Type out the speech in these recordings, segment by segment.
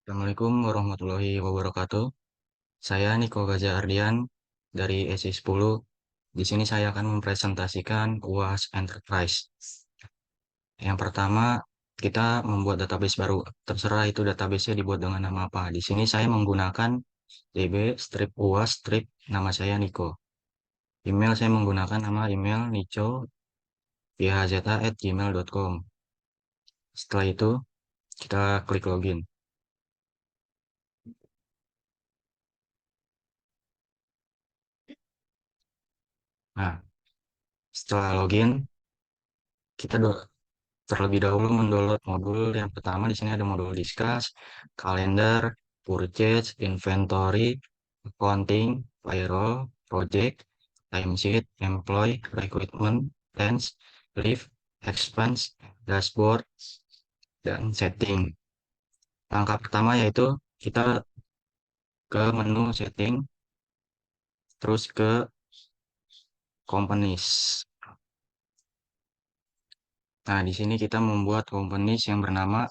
Assalamualaikum warahmatullahi wabarakatuh. Saya Niko Gaza Ardian dari SI10. Di sini saya akan mempresentasikan UAS Enterprise. Yang pertama, kita membuat database baru. Terserah itu database-nya dibuat dengan nama apa. Di sini saya menggunakan db strip UAS strip nama saya Niko. Email saya menggunakan nama email nico@gmail.com. Setelah itu, kita klik login. Nah, setelah login, kita terlebih dahulu mendownload modul yang pertama. Di sini ada modul discuss, kalender, purchase, inventory, accounting, payroll, project, timesheet, employee, recruitment, plans, leave, expense, dashboard, dan setting. Langkah pertama yaitu kita ke menu setting, terus ke companies. Nah, di sini kita membuat companies yang bernama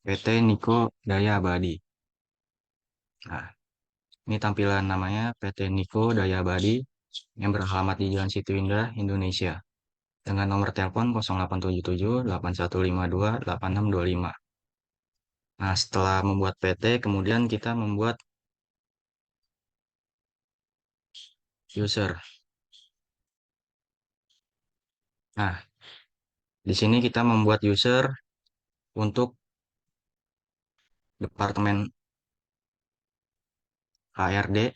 PT Niko Daya Abadi. Nah, ini tampilan namanya PT Niko Daya Abadi yang beralamat di Jalan Situ Indah, Indonesia. Dengan nomor telepon 0877 8152 8625. Nah, setelah membuat PT, kemudian kita membuat user. Nah, di sini kita membuat user untuk Departemen HRD.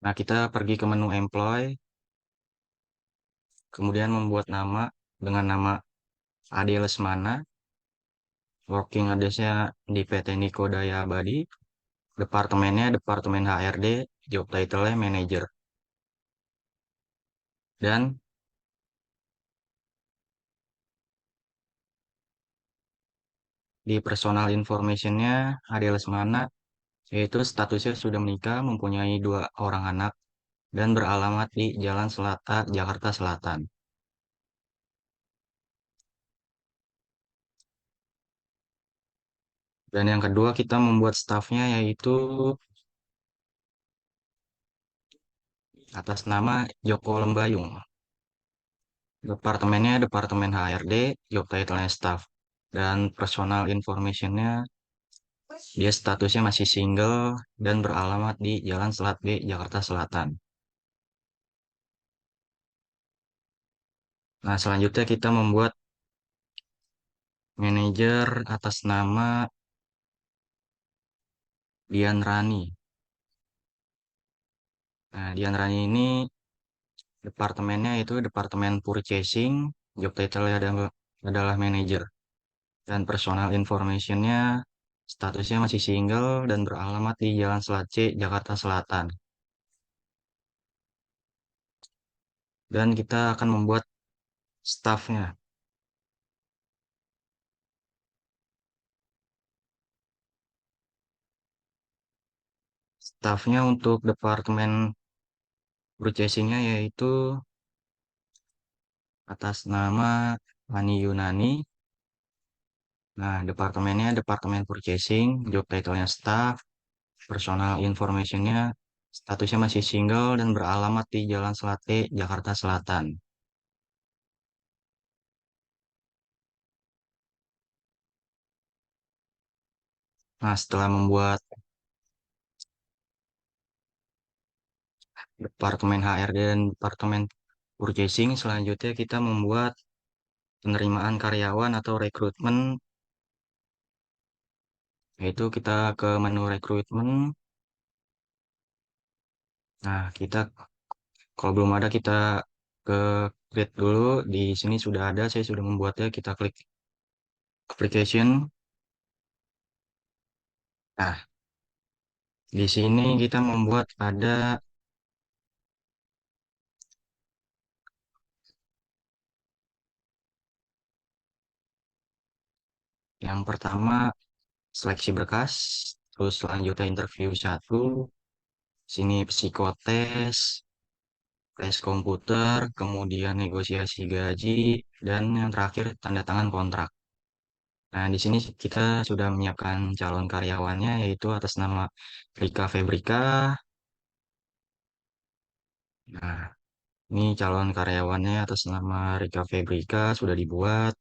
Nah, kita pergi ke menu employee, kemudian membuat nama dengan nama Ade Lesmana. Working address-nya di PT Niko Daya Abadi. Departemennya Departemen HRD, job title-nya manager. Dan di personal information-nya Ade Lesmana, yaitu statusnya sudah menikah, mempunyai 2 orang anak, dan beralamat di Jalan Selatan, Jakarta Selatan. Dan yang kedua kita membuat staffnya yaitu atas nama Joko Lembayung. Departemennya Departemen HRD, job title-nya staff. Dan personal information-nya dia statusnya masih single dan beralamat di Jalan Selat B, Jakarta Selatan. Nah, selanjutnya kita membuat manajer atas nama Dian Rani. Nah, Dian Rani ini departemennya itu Departemen Purchasing, job title-nya adalah manager. Dan personal information-nya statusnya masih single dan beralamat di Jalan Selat C, Jakarta Selatan. Dan kita akan membuat staffnya. Staffnya untuk Departemen Purchasing-nya yaitu atas nama Ani Yunani. Nah, departemennya Departemen Purchasing, job title-nya staff, personal information-nya statusnya masih single dan beralamat di Jalan Selate, Jakarta Selatan. Nah, setelah membuat Departemen HRD dan Departemen Purchasing, selanjutnya kita membuat penerimaan karyawan atau rekrutmen, yaitu kita ke menu rekrutmen. Nah, kita kalau belum ada kita ke create dulu. Di sini sudah ada, saya sudah membuatnya. Kita klik application. Nah, di sini kita membuat ada yang pertama seleksi berkas, terus selanjutnya interview 1, sini psikotes, tes komputer, kemudian negosiasi gaji, dan yang terakhir tanda tangan kontrak. Nah, di sini kita sudah menyiapkan calon karyawannya yaitu atas nama Rika Febrika. Nah, ini calon karyawannya atas nama Rika Febrika sudah dibuat.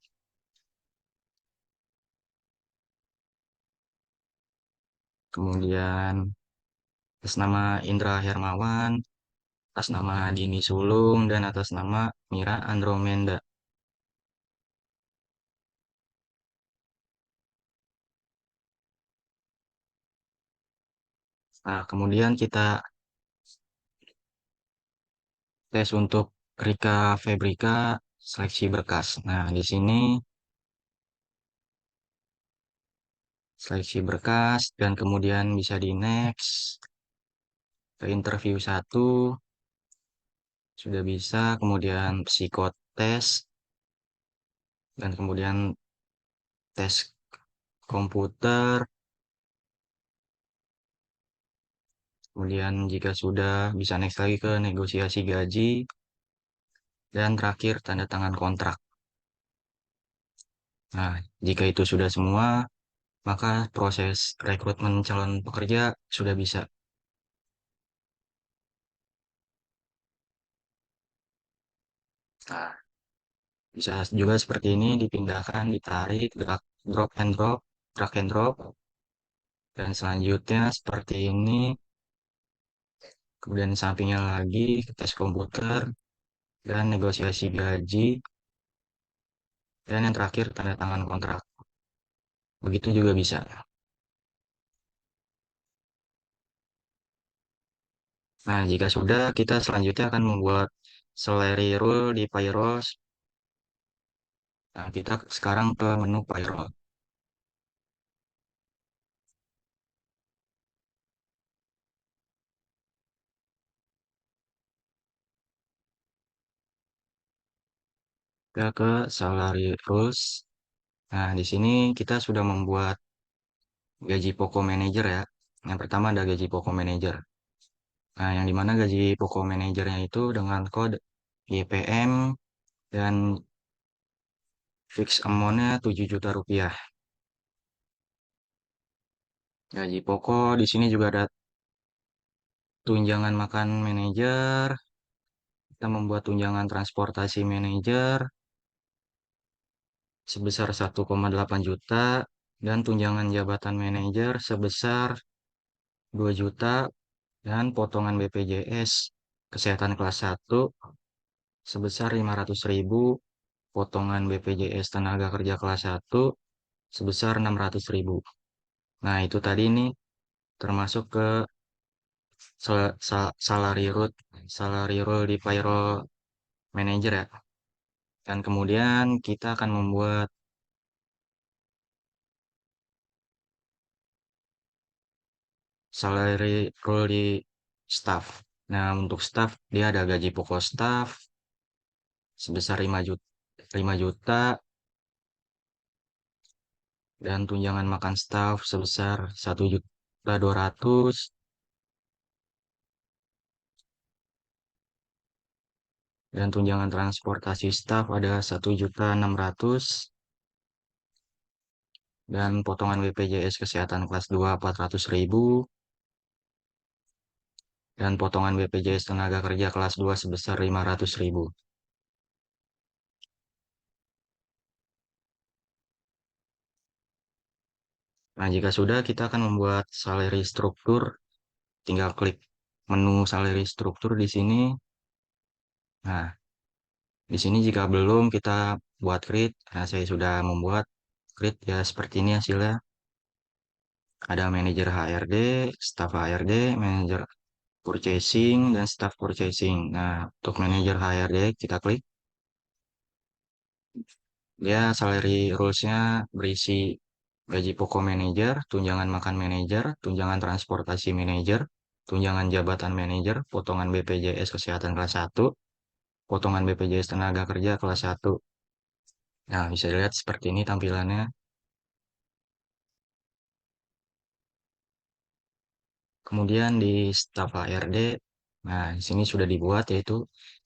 Kemudian atas nama Indra Hermawan, atas nama Dini Sulung, dan atas nama Mira Andromeda. Nah, kemudian kita tes untuk Rika Febrika seleksi berkas. Nah, di sini seleksi berkas dan kemudian bisa di next ke interview satu sudah bisa, kemudian psikotes dan kemudian tes komputer, kemudian jika sudah bisa next lagi ke negosiasi gaji dan terakhir tanda tangan kontrak. Nah, jika itu sudah semua, maka proses rekrutmen calon pekerja sudah bisa. Nah, bisa juga seperti ini dipindahkan, ditarik, drop and drop, drag and drop, dan selanjutnya seperti ini. Kemudian sampingnya lagi tes komputer dan negosiasi gaji, dan yang terakhir tanda tangan kontrak. Begitu juga bisa. Nah, jika sudah, kita selanjutnya akan membuat salary rule di Payros. Nah, kita sekarang ke menu payroll. Kita ke salary rules. Nah, di sini kita sudah membuat gaji pokok manajer ya. Yang pertama ada gaji pokok manajer. Nah, yang dimana gaji pokok manajernya itu dengan kode YPM dan fix amount-nya 7 juta rupiah. Gaji pokok di sini juga ada tunjangan makan manajer. Kita membuat tunjangan transportasi manajer sebesar 1,8 juta dan tunjangan jabatan manajer sebesar 2 juta dan potongan BPJS kesehatan kelas 1 sebesar 500.000, potongan BPJS tenaga kerja kelas 1 sebesar 600.000. Nah, itu tadi nih termasuk ke salary rule di payroll manager ya. Dan kemudian kita akan membuat salary rule di staff. Nah, untuk staff dia ada gaji pokok staff sebesar 5 juta dan tunjangan makan staff sebesar 1.200.000 dan tunjangan transportasi staff ada 1.600.000 dan potongan BPJS kesehatan kelas 2 400.000 dan potongan BPJS tenaga kerja kelas 2 sebesar 500.000. Nah, jika sudah kita akan membuat salary struktur, tinggal klik menu salary struktur di sini. Nah, di sini jika belum kita buat create, nah saya sudah membuat create ya seperti ini hasilnya. Ada manajer HRD, staff HRD, manajer purchasing, dan staff purchasing. Nah, untuk manajer HRD kita klik. Dia salary rules-nya berisi gaji pokok manajer, tunjangan makan manajer, tunjangan transportasi manajer, tunjangan jabatan manajer, potongan BPJS kesehatan kelas 1, potongan BPJS tenaga kerja kelas 1. Nah, bisa dilihat seperti ini tampilannya. Kemudian di staf HRD, Nah, di sini sudah dibuat yaitu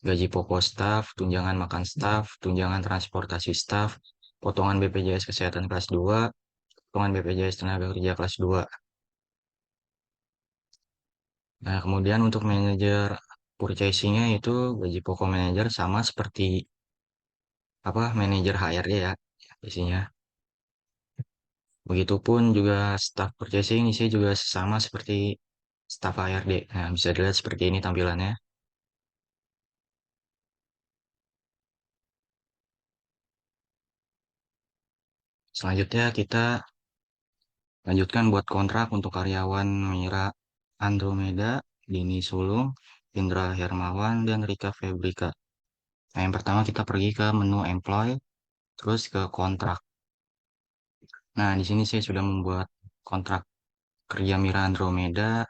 gaji pokok staf, tunjangan makan staf, tunjangan transportasi staf, potongan BPJS Kesehatan kelas 2, potongan BPJS Tenaga Kerja kelas 2. Nah, kemudian untuk manajer purchasing-nya itu gaji pokok manajer sama seperti apa manajer HRD ya isinya. Begitupun juga staff purchasing isi juga sama seperti staff HRD. Nah, bisa dilihat seperti ini tampilannya. Selanjutnya kita lanjutkan buat kontrak untuk karyawan Mira Andromeda, Dini Sulung, Indra Hermawan, dan Rika Febrika. Nah, yang pertama kita pergi ke menu employ, terus ke kontrak. Nah, di sini saya sudah membuat kontrak kerja Mira Andromeda.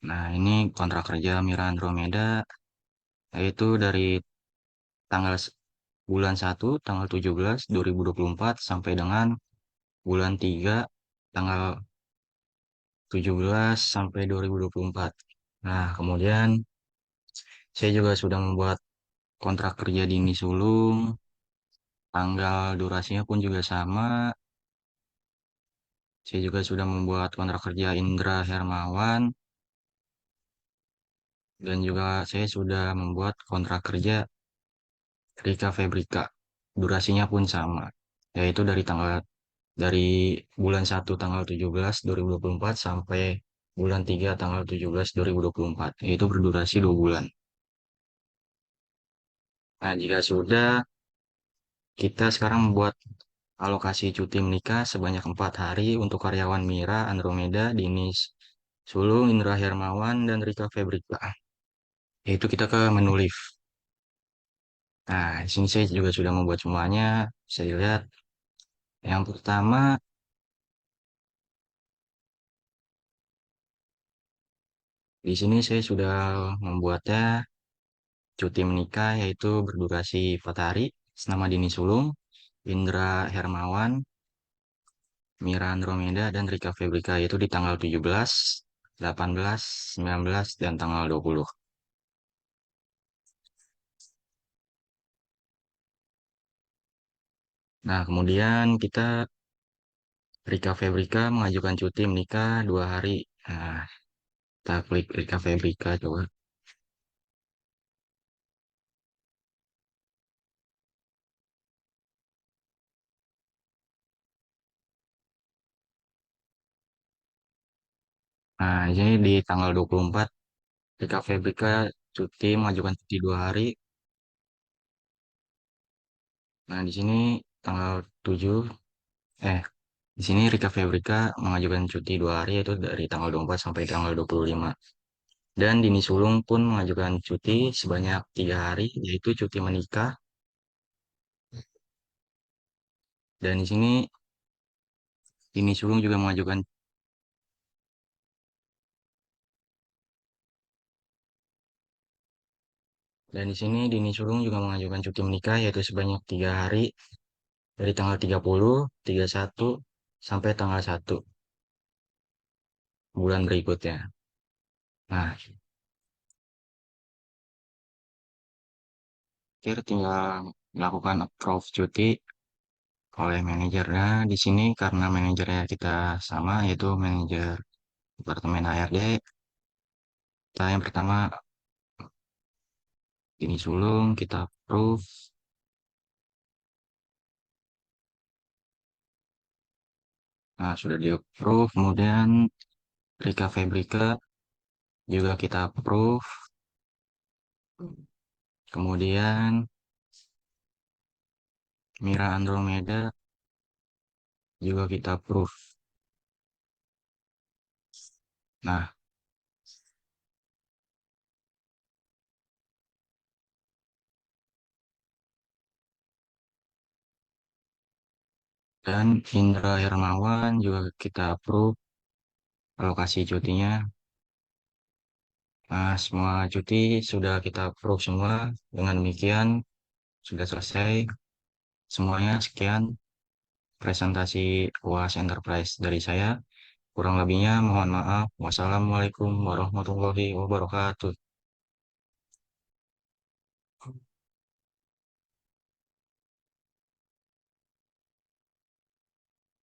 Nah, ini kontrak kerja Mira Andromeda, yaitu dari tanggal bulan 1, tanggal 17, 2024, sampai dengan bulan 3, tanggal 17 sampai 2024. Nah, kemudian saya juga sudah membuat kontrak kerja Dini Sulung, tanggal durasinya pun juga sama. Saya juga sudah membuat kontrak kerja Indra Hermawan, dan juga saya sudah membuat kontrak kerja Rika Febrika. Durasinya pun sama, yaitu dari bulan 1 tanggal 17 2024 sampai bulan 3 tanggal 17 2024, yaitu berdurasi 2 bulan. Nah, jika sudah, kita sekarang membuat alokasi cuti menikah sebanyak 4 hari untuk karyawan Mira, Andromeda, Dinis, Sulung, Indra Hermawan, dan Rika Febrika. Yaitu kita ke menu live. Nah, di sini saya juga sudah membuat semuanya. Bisa dilihat. Yang pertama, di sini saya sudah membuatnya cuti menikah yaitu berdurasi 4 hari. Senama Dini Sulung, Indra Hermawan, Mira Andromeda, dan Rika Febrika yaitu di tanggal 17, 18, 19, dan tanggal 20. Nah, kemudian Rika Febrika mengajukan cuti menikah 2 hari. Nah, kita klik Rika Febrika coba. Nah, ini di tanggal 24, Rika Febrika mengajukan cuti 2 hari. Nah, di sini tanggal 7, eh, di sini Rika Febrika mengajukan cuti 2 hari yaitu dari tanggal 24 sampai tanggal 25. Dan Dini Sulung pun mengajukan cuti sebanyak 3 hari yaitu cuti menikah. Dan di sini Dini Sulung juga mengajukan dan di sini Dini Sulung juga mengajukan cuti menikah yaitu sebanyak 3 hari dari tanggal 30, 31, sampai tanggal 1 bulan berikutnya. Nah, akhir tinggal melakukan approve cuti oleh manajernya. Di sini karena manajernya kita sama yaitu manajer Departemen HRD, kita yang pertama Dini Sulung kita approve. Nah, sudah di approve. Kemudian Rika Febrika juga kita approve. Kemudian Mira Andromeda juga kita approve. Nah, dan Indra Hermawan juga kita approve alokasi cutinya. Nah, semua cuti sudah kita approve semua. Dengan demikian, sudah selesai semuanya. Sekian presentasi UAS Enterprise dari saya. Kurang lebihnya mohon maaf. Wassalamualaikum warahmatullahi wabarakatuh.